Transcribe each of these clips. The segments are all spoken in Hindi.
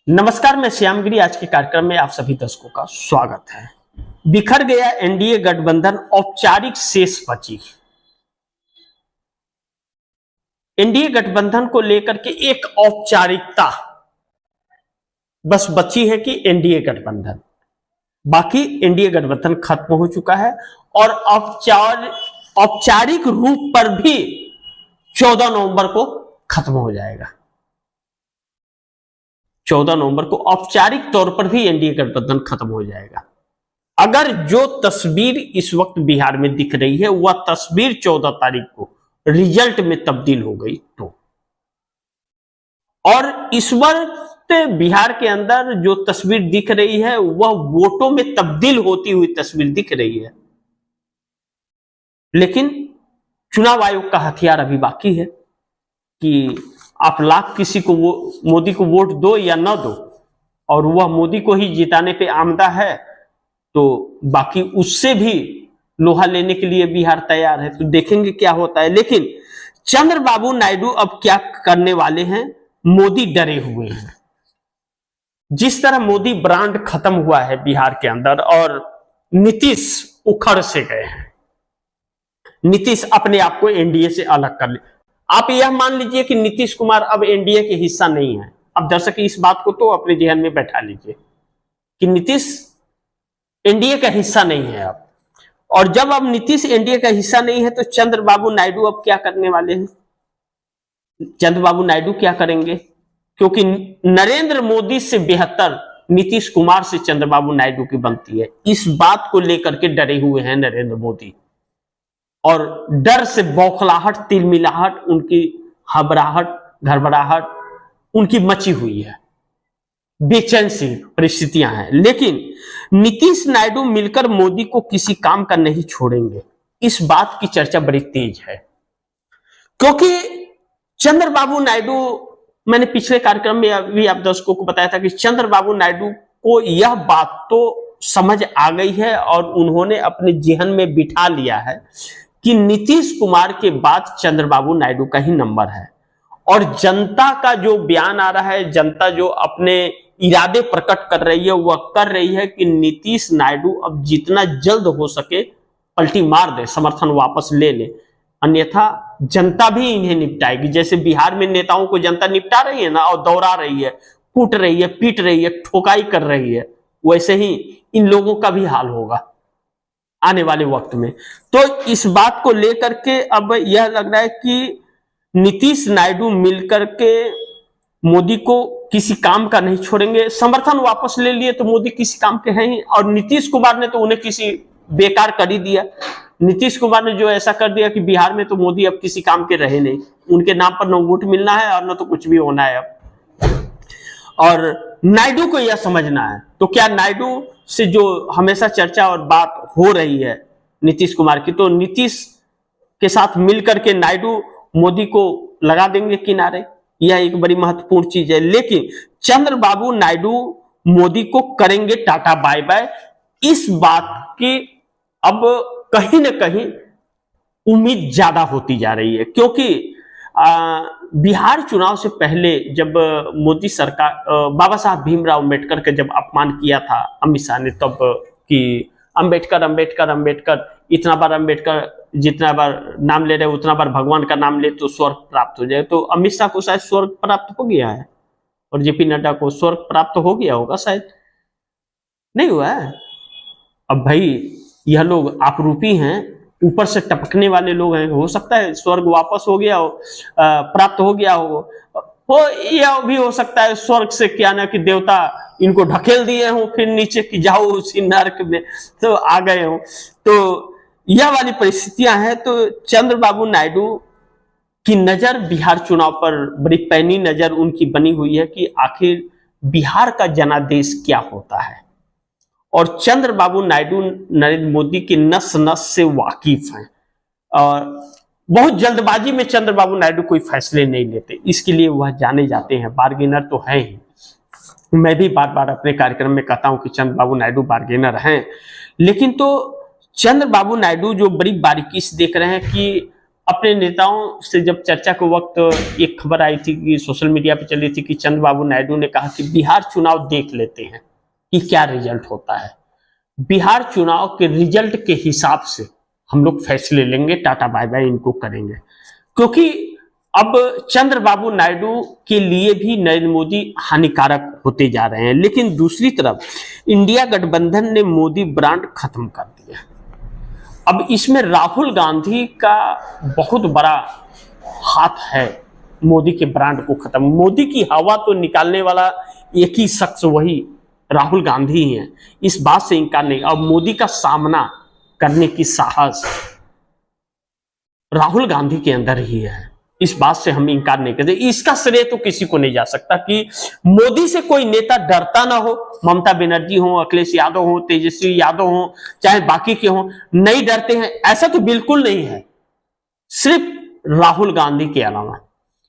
नमस्कार, मैं श्यामगिरी। आज के कार्यक्रम में आप सभी दर्शकों का स्वागत है। बिखर गया एनडीए गठबंधन, औपचारिक शेष बची। एनडीए गठबंधन को लेकर के एक औपचारिकता बस बची है कि एनडीए गठबंधन, बाकी एनडीए गठबंधन खत्म हो चुका है और औपचारिक रूप पर भी 14 नवंबर को खत्म हो जाएगा। 14 नवंबर को औपचारिक तौर पर भी एनडीए गठबंधन खत्म हो जाएगा। अगर जो तस्वीर इस वक्त बिहार में दिख रही है वह तस्वीर 14 तारीख को रिजल्ट में तब्दील हो गई तो, और इस वक्त बिहार के अंदर जो तस्वीर दिख रही है वह वोटों में तब्दील होती हुई तस्वीर दिख रही है, लेकिन चुनाव आयोग का हथियार अभी बाकी है कि आप लाख किसी को मोदी को वोट दो या न दो, और वह मोदी को ही जिताने पे आमदा है, तो बाकी उससे भी लोहा लेने के लिए बिहार तैयार है। तो देखेंगे क्या होता है। लेकिन चंद्रबाबू नायडू अब क्या करने वाले हैं? मोदी डरे हुए हैं। जिस तरह मोदी ब्रांड खत्म हुआ है बिहार के अंदर और नीतीश उखड़ से गए हैं, नीतीश अपने आप को एनडीए से अलग कर ले। आप यह मान लीजिए कि नीतीश कुमार अब एनडीए के हिस्सा नहीं है। अब दर्शक इस बात को तो अपने ध्यान में बैठा लीजिए कि नीतीश एनडीए का हिस्सा नहीं है अब। और जब अब नीतीश एनडीए का हिस्सा नहीं है तो चंद्रबाबू नायडू अब क्या करने वाले हैं? चंद्रबाबू नायडू क्या करेंगे? क्योंकि नरेंद्र मोदी से बेहतर नीतीश कुमार से चंद्रबाबू नायडू की बनती है। इस बात को लेकर के डरे हुए हैं नरेंद्र मोदी, और डर से बौखलाहट, तिलमिलाहट, उनकी घबराहट, घबराहट उनकी मची हुई है। बेचैन सी परिस्थितियां हैं। लेकिन नीतीश नायडू मिलकर मोदी को किसी काम का नहीं छोड़ेंगे, इस बात की चर्चा बड़ी तेज है। क्योंकि चंद्रबाबू नायडू, मैंने पिछले कार्यक्रम में भी आप दर्शकों को बताया था कि चंद्रबाबू नायडू को यह बात तो समझ आ गई है और उन्होंने अपने जेहन में बिठा लिया है कि नीतीश कुमार के बाद चंद्रबाबू नायडू का ही नंबर है। और जनता का जो बयान आ रहा है, जनता जो अपने इरादे प्रकट कर रही है, वह कर रही है कि नीतीश नायडू अब जितना जल्द हो सके पलटी मार दे, समर्थन वापस ले ले, अन्यथा जनता भी इन्हें निपटाएगी। जैसे बिहार में नेताओं को जनता निपटा रही है ना, और दौड़ा रही है, कूट रही है, पीट रही है, ठोकाई कर रही है, वैसे ही इन लोगों का भी हाल होगा आने वाले वक्त में। तो इस बात को लेकर के अब यह लग रहा है कि नीतीश नायडू मिलकर के मोदी को किसी काम का नहीं छोड़ेंगे। समर्थन वापस ले लिए तो मोदी किसी काम के हैं ही, और नीतीश कुमार ने तो उन्हें किसी बेकार कर ही दिया। नीतीश कुमार ने जो ऐसा कर दिया कि बिहार में तो मोदी अब किसी काम के रहे नहीं। उनके नाम पर न वोट मिलना है और न तो कुछ भी होना है अब। और नायडू को यह समझना है। तो क्या नायडू से जो हमेशा चर्चा और बात हो रही है नीतीश कुमार की, तो नीतीश के साथ मिलकर के नायडू मोदी को लगा देंगे किनारे, यह एक बड़ी महत्वपूर्ण चीज है। लेकिन चंद्रबाबू नायडू मोदी को करेंगे टाटा बाय बाय, इस बात की अब कहीं ना कहीं उम्मीद ज्यादा होती जा रही है। क्योंकि बिहार चुनाव से पहले जब मोदी सरकार, बाबा साहब भीमराव अंबेडकर का जब अपमान किया था अमित शाह ने, तब कि अंबेडकर अंबेडकर अंबेडकर, इतना बार अंबेडकर, जितना बार नाम ले रहे उतना बार भगवान का नाम ले तो स्वर्ग प्राप्त हो जाए। तो अमित शाह को शायद स्वर्ग प्राप्त हो गया है और जेपी नड्डा को स्वर्ग प्राप्त हो गया होगा, शायद नहीं हुआ है। अब भाई यह लोग आपरूपी हैं, ऊपर से टपकने वाले लोग हैं, हो सकता है स्वर्ग वापस हो गया हो, प्राप्त हो गया हो यह भी हो सकता है स्वर्ग से क्या ना कि देवता इनको ढकेल दिए हो फिर नीचे की जाओ उसी नर्क में तो आ गए हो। तो यह वाली परिस्थितियां हैं। तो चंद्रबाबू नायडू की नजर बिहार चुनाव पर बड़ी पैनी नजर उनकी बनी हुई है कि आखिर बिहार का जनादेश क्या होता है। और चंद्रबाबू नायडू नरेंद्र मोदी की नस नस से वाकिफ हैं और बहुत जल्दबाजी में चंद्रबाबू नायडू कोई फैसले नहीं लेते, इसके लिए वह जाने जाते हैं, बार्गेनर तो हैं ही। मैं भी बार बार अपने कार्यक्रम में कहता हूं कि चंद्रबाबू नायडू बार्गेनर हैं। लेकिन तो चंद्रबाबू नायडू जो बड़ी बारीकी से देख रहे हैं कि अपने नेताओं से जब चर्चा के वक्त एक खबर आई थी कि सोशल मीडिया पे चली थी कि चंद्रबाबू नायडू ने कहा कि बिहार चुनाव देख लेते हैं कि क्या रिजल्ट होता है। बिहार चुनाव के रिजल्ट के हिसाब से हम लोग फैसले लेंगे, टाटा बाय बाय इनको करेंगे, क्योंकि अब चंद्रबाबू नायडू के लिए भी नरेंद्र मोदी हानिकारक होते जा रहे हैं। लेकिन दूसरी तरफ इंडिया गठबंधन ने मोदी ब्रांड खत्म कर दिया। अब इसमें राहुल गांधी का बहुत बड़ा हाथ है मोदी के ब्रांड को खत्म। मोदी की हवा तो निकालने वाला एक ही शख्स वही राहुल गांधी ही है, इस बात से इनकार नहीं। अब मोदी का सामना करने की साहस राहुल गांधी के अंदर ही है, इस बात से हम इनकार नहीं करते। इसका श्रेय तो किसी को नहीं जा सकता कि मोदी से कोई नेता डरता ना हो। ममता बनर्जी हो, अखिलेश यादव हो, तेजस्वी यादव हो, चाहे बाकी के हो, नहीं डरते हैं, ऐसा तो बिल्कुल नहीं है। सिर्फ राहुल गांधी के अलावा,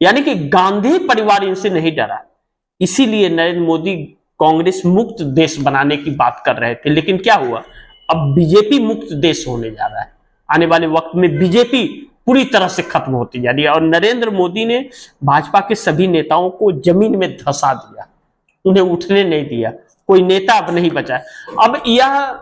यानी कि गांधी परिवार इनसे नहीं डरा। इसीलिए नरेंद्र मोदी कांग्रेस मुक्त देश बनाने की बात कर रहे थे। लेकिन क्या हुआ, अब बीजेपी मुक्त देश होने जा रहा है। आने वाले वक्त में बीजेपी पूरी तरह से खत्म होती जा रही है। और नरेंद्र मोदी ने भाजपा के सभी नेताओं को जमीन में धंसा दिया, उन्हें उठने नहीं दिया। कोई नेता अब नहीं बचा। अब यह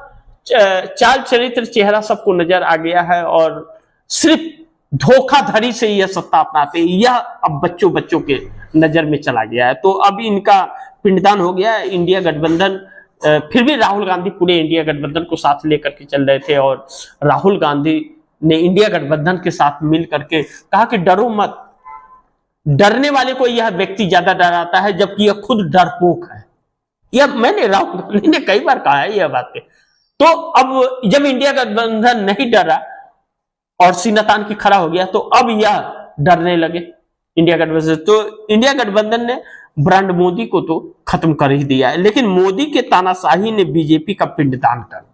चाल चरित्र चेहरा सबको नजर आ गया है और सिर्फ धोखाधड़ी से यह सत्ता अपनाते, यह अब बच्चों बच्चों के नजर में चला गया है। तो अब इनका पिंडदान हो गया। इंडिया गठबंधन, फिर भी राहुल गांधी पूरे इंडिया गठबंधन को साथ लेकर के चल रहे थे और राहुल गांधी ने इंडिया गठबंधन के साथ मिल करके कहा कि डरो मत। डरने वाले को यह व्यक्ति ज्यादा डराता है, जबकि यह खुद डरपोक है। यह मैंने राहुल गांधी ने कई बार कहा है यह बातें। तो अब जब इंडिया गठबंधन नहीं डरा और सीना तान के खड़ा हो गया, तो अब यह डरने लगे इंडिया गठबंधन। तो इंडिया गठबंधन ने ब्रांड मोदी को तो खत्म कर ही दिया है। लेकिन मोदी के तानाशाही ने बीजेपी का पिंडदान कर दिया।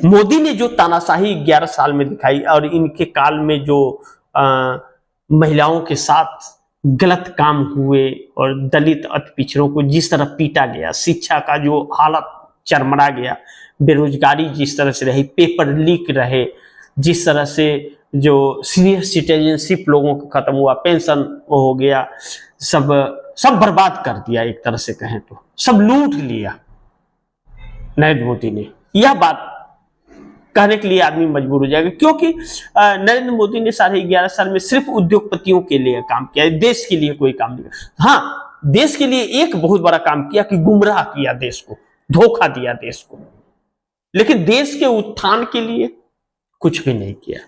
मोदी ने जो तानाशाही 11 साल में दिखाई और इनके काल में जो महिलाओं के साथ गलत काम हुए और दलित अति पिछड़ों को जिस तरह पीटा गया, शिक्षा का जो हालत चरमरा गया, बेरोजगारी जिस तरह से रही, पेपर लीक रहे, जिस तरह से जो सीनियर सिटीजनशिप लोगों का खत्म हुआ, पेंशन हो गया, सब बर्बाद कर दिया। एक तरह से कहें तो सब लूट लिया नरेंद्र मोदी ने। यह बात कहने के लिए आदमी मजबूर हो जाएगा, क्योंकि नरेंद्र मोदी ने 11.5 साल में सिर्फ उद्योगपतियों के लिए काम किया, देश के लिए कोई काम नहीं। हाँ, देश के लिए एक बहुत बड़ा काम किया कि गुमराह किया देश को, धोखा दिया देश को, लेकिन देश के उत्थान के लिए कुछ भी नहीं किया।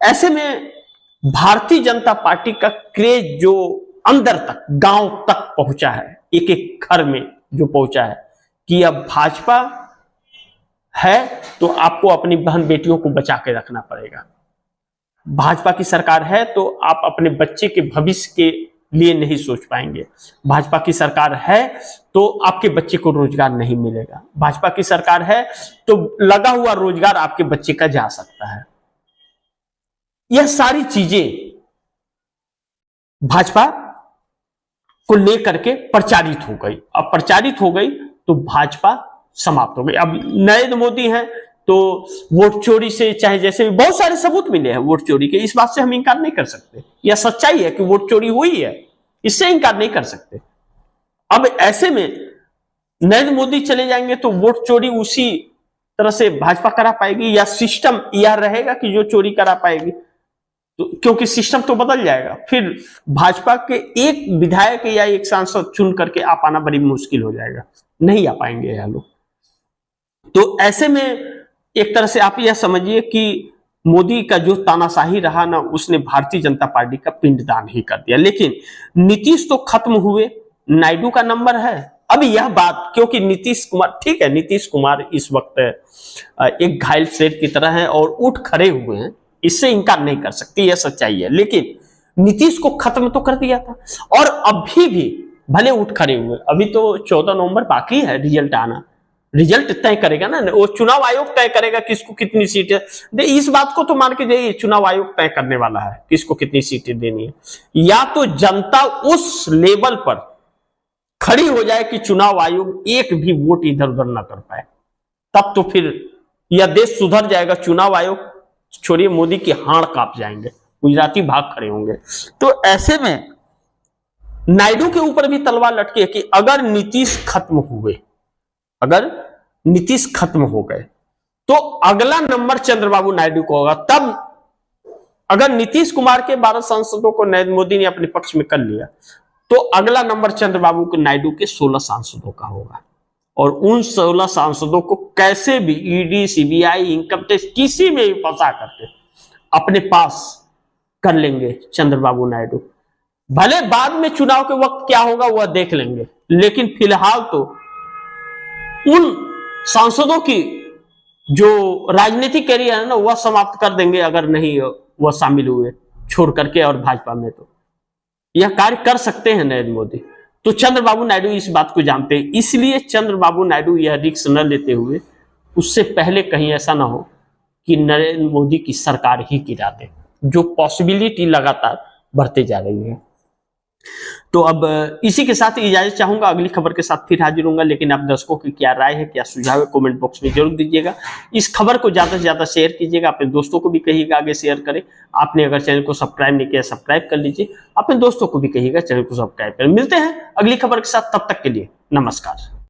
ऐसे में भारतीय जनता पार्टी का क्रेज जो अंदर तक, गांव तक पहुंचा है, एक एक घर में जो पहुंचा है कि अब भाजपा है तो आपको अपनी बहन बेटियों को बचा के रखना पड़ेगा। भाजपा की सरकार है तो आप अपने बच्चे के भविष्य के लिए नहीं सोच पाएंगे। भाजपा की सरकार है तो आपके बच्चे को रोजगार नहीं मिलेगा। भाजपा की सरकार है तो लगा हुआ रोजगार आपके बच्चे का जा सकता है। यह सारी चीजें भाजपा को लेकर के प्रचारित हो गई। अब प्रचारित हो गई तो भाजपा समाप्त हो गई। अब नरेंद्र मोदी हैं तो वोट चोरी से, चाहे जैसे भी बहुत सारे सबूत मिले हैं वोट चोरी के, इस बात से हम इनकार नहीं कर सकते। यह सच्चाई है कि वोट चोरी हुई है, इससे इनकार नहीं कर सकते। अब ऐसे में नरेंद्र मोदी चले जाएंगे तो वोट चोरी उसी तरह से भाजपा करा पाएगी, या सिस्टम यह रहेगा कि जो चोरी करा पाएगी? तो क्योंकि सिस्टम तो बदल जाएगा, फिर भाजपा के एक विधायक या एक सांसद चुन करके आ पाना बड़ी मुश्किल हो जाएगा, नहीं आ पाएंगे यह लोग। तो ऐसे में एक तरह से आप यह समझिए कि मोदी का जो तानाशाही रहा ना, उसने भारतीय जनता पार्टी का पिंडदान ही कर दिया। लेकिन नीतीश तो खत्म हुए, नायडू का नंबर है। अब यह बात, क्योंकि नीतीश कुमार, ठीक है, नीतीश कुमार इस वक्त एक घायल शेर की तरह है और उठ खड़े हुए हैं, इससे इनकार नहीं कर सकती, यह सच्चाई है। लेकिन नीतीश को खत्म तो कर दिया था और अभी भी भले उठ खड़े हुए, अभी तो 14 नवंबर बाकी है रिजल्ट आना। रिजल्ट तय करेगा ना, वो चुनाव आयोग तय करेगा किसको कितनी सीटें। इस बात को तो मान के जाइए, चुनाव आयोग तय करने वाला है किसको कितनी सीटें देनी है। या तो जनता उस लेवल पर खड़ी हो जाए कि चुनाव आयोग एक भी वोट इधर उधर ना कर पाए, तब तो फिर यह देश सुधर जाएगा। चुनाव आयोग छोड़िए, मोदी की हाड़ कांप जाएंगे, गुजराती भाग खड़े होंगे। तो ऐसे में नायडू के ऊपर भी तलवार लटकी है कि अगर नीतीश खत्म हो गए तो अगला नंबर चंद्रबाबू नायडू को होगा। तब अगर नीतीश कुमार के 12 सांसदों को नरेंद्र मोदी ने अपने पक्ष में कर लिया तो अगला नंबर चंद्रबाबू नायडू के 16 सांसदों का होगा, और उन 16 सांसदों को कैसे भी ईडी, सीबीआई, इनकम टैक्स किसी में भी फंसा करके अपने पास कर लेंगे चंद्रबाबू नायडू। भले बाद में चुनाव के वक्त क्या होगा वह देख लेंगे, लेकिन फिलहाल तो उन सांसदों की जो राजनीतिक कैरियर है ना वह समाप्त कर देंगे अगर नहीं वह शामिल हुए छोड़ करके। और भाजपा में तो यह कार्य कर सकते हैं नरेंद्र मोदी। तो चंद्रबाबू नायडू इस बात को जानते हैं, इसलिए चंद्रबाबू नायडू यह रिस्क न लेते हुए उससे पहले कहीं ऐसा ना हो कि नरेंद्र मोदी की सरकार ही गिरा दे, जो पॉसिबिलिटी लगातार बढ़ते जा रही है। तो अब इसी के साथ इजाजत चाहूंगा, अगली खबर के साथ फिर हाजिर होऊंगा। लेकिन आप दर्शकों की क्या राय है, क्या सुझाव है, कमेंट बॉक्स में जरूर दीजिएगा। इस खबर को ज्यादा से ज्यादा शेयर कीजिएगा, अपने दोस्तों को भी कहिएगा आगे शेयर करें। आपने अगर चैनल को सब्सक्राइब नहीं किया सब्सक्राइब कर लीजिए, अपने दोस्तों को भी कहिएगा चैनल को सब्सक्राइब करें। मिलते हैं अगली खबर के साथ, तब तक के लिए नमस्कार।